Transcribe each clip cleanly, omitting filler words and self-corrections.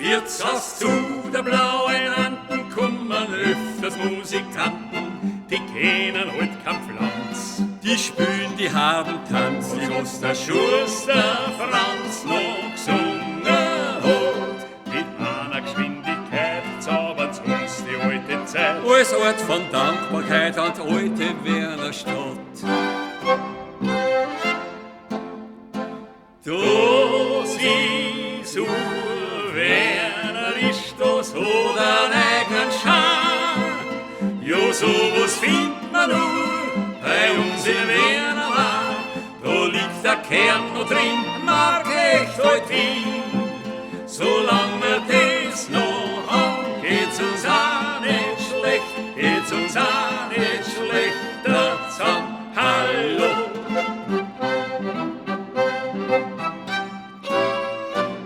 Jetzt hast zu der blauen Anden kommen öfters Musikanten, die kennen halt kein Pflanz. Die spülen, die haben Tanz, Und was der Schuster Franz noch gesungen hat, mit einer Geschwindigkeit zaubert uns die alte Zeit. als Ort von Dankbarkeit an die alte Werner Stadt. Das ist Wernerisch, das hat einen eigenen Charme. Ja, sowas findet man nur bei uns in Werner. Da liegt der Kern noch drin, mag echt halt Wien. Solange wir das noch haben, geht's uns auch nicht schlecht, geht's uns auch nicht schlechter zusammen. Hallo!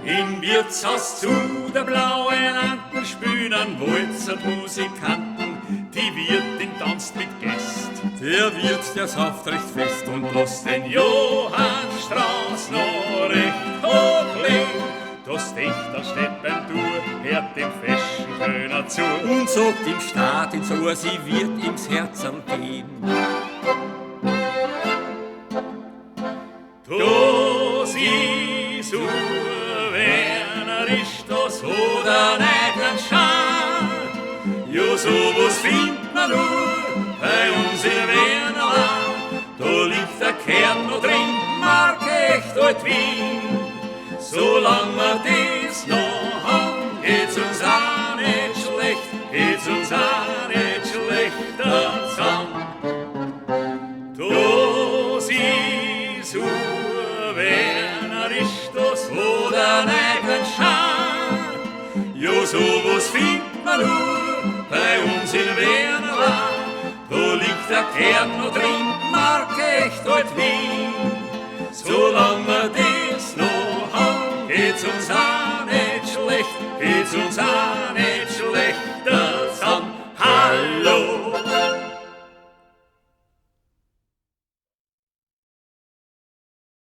Im Wirtshaus zu der blauen Anden spülen an Walzer Musikanten, die Wirtin tanzt mit Gäst. Der Wirt, der sauft recht fest Und lass den Johann Strauß noch recht hochlegen, das Dichter steht beim Tour, hört dem feschen Kölner zu. und sagt im Staat ins Ohr, sie wird ihm's Herzerl geben. Das ist Wernerisch, das hat einen eigenen Charme. Ja, sowas findet man nur bei uns in Werner. Da liegt der Kern noch drin, mag echt alt Wien. Solange wir das noch haben, geht's uns auch nicht schlecht, geht's uns auch nicht schlechter zusammen. Das ist Wernerisch, das hat einen eigenen Charme. Ja, sowas findet man nur bei uns in Werner. Da liegt der Kern noch drin, mag echt halt Wien.